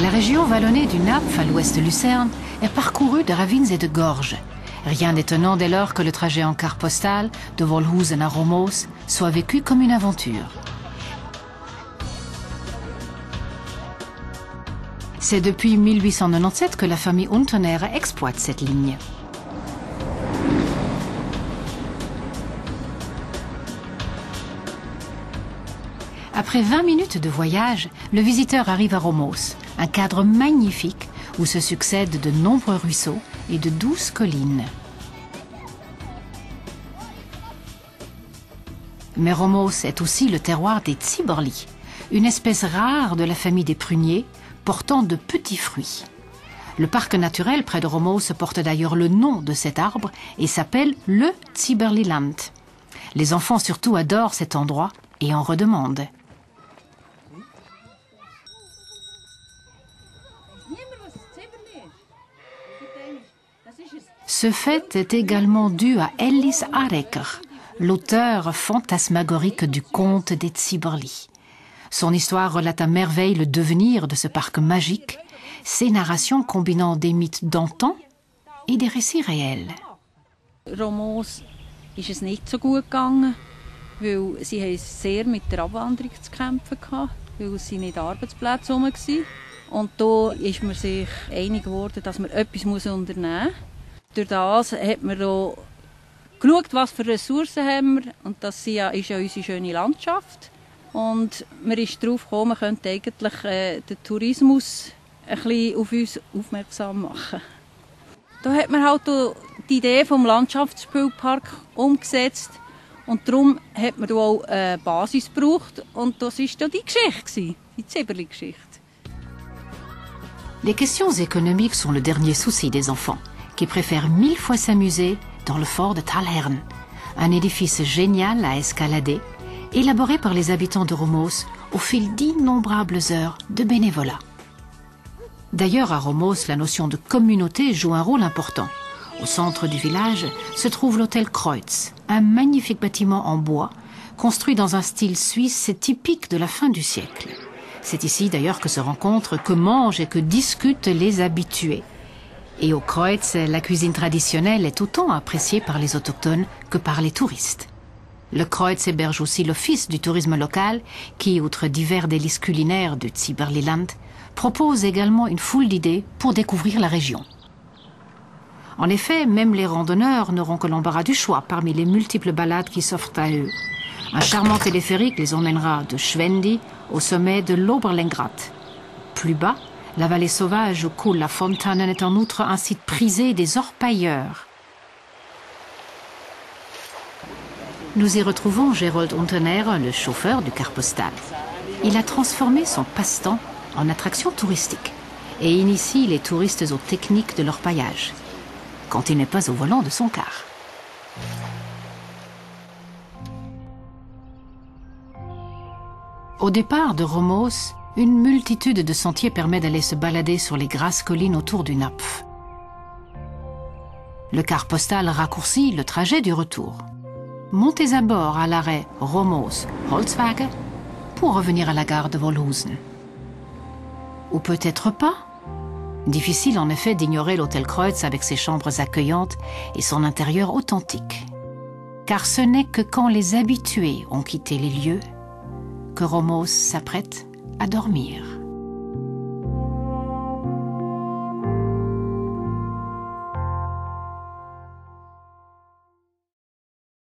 La région vallonnée du Napf, à l'ouest de Lucerne, est parcourue de ravines et de gorges. Rien d'étonnant dès lors que le trajet en carte postale de Wolhusen à Romos soit vécu comme une aventure. C'est depuis 1897 que la famille Unterner exploite cette ligne. Après 20 minutes de voyage, le visiteur arrive à Romos, un cadre magnifique où se succèdent de nombreux ruisseaux et de douces collines. Mais Romos est aussi le terroir des Zieberli, une espèce rare de la famille des pruniers, portant de petits fruits. Le parc naturel près de Romos porte d'ailleurs le nom de cet arbre et s'appelle le Zieberliland. Les enfants surtout adorent cet endroit et en redemandent. Ce fait est également dû à Ellis Areker, l'auteur fantasmagorique du conte des Zieberli. Son histoire relate à merveille le devenir de ce parc magique, ses narrations combinant des mythes d'antan et des récits réels. Romos ist es nicht so gut gegangen, weil sie haben sehr mit der Abwanderung zu kämpfen hatten, weil es nicht Arbeitsplätze herum waren. Und da ist man sich einig geworden, dass man etwas unternehmen muss. Durch das hat man auch geschaut, was für Ressourcen haben wir, und das ist ja unsere schöne Landschaft. Und man ist darauf gekommen, man könnte eigentlich den Tourismus ein bisschen auf uns aufmerksam machen. Da hat man halt die Idee vom Landschaftsspielpark umgesetzt und darum hat man auch eine Basis gebraucht und das war ja die Geschichte, die Zieberli-Geschichte. Les questions économiques sont le dernier souci des enfants, qui préfèrent 1000 fois s'amuser dans le fort de Thalhern, un édifice génial à escalader, élaboré par les habitants de Romos au fil d'innombrables heures de bénévolat. D'ailleurs, à Romos, la notion de communauté joue un rôle important. Au centre du village se trouve l'hôtel Kreuz, un magnifique bâtiment en bois, construit dans un style suisse typique de la fin du siècle. C'est ici d'ailleurs que se rencontrent, que mangent et que discutent les habitués. Et au Kreuz, la cuisine traditionnelle est autant appréciée par les autochtones que par les touristes. Le Kreuz héberge aussi l'office du tourisme local qui, outre divers délices culinaires du Zieberliland, propose également une foule d'idées pour découvrir la région. En effet, même les randonneurs n'auront que l'embarras du choix parmi les multiples balades qui s'offrent à eux. Un charmant téléphérique les emmènera de Schwendi au sommet de l'Oberlängrad. Plus bas, la vallée sauvage où coule la Fontanen est en outre un site prisé des orpailleurs. Nous y retrouvons Gerold Unterner, le chauffeur du car postal. Il a transformé son passe-temps en attraction touristique et initie les touristes aux techniques de l'orpaillage, quand il n'est pas au volant de son car. Au départ de Romos, une multitude de sentiers permet d'aller se balader sur les grasses collines autour du Napf. Le car postal raccourcit le trajet du retour. Montez à bord à l'arrêt Romos-Holzwage pour revenir à la gare de Wolhusen. Ou peut-être pas. Difficile en effet d'ignorer l'hôtel Kreuz avec ses chambres accueillantes et son intérieur authentique. Car ce n'est que quand les habitués ont quitté les lieux que Romos s'apprête à dormir.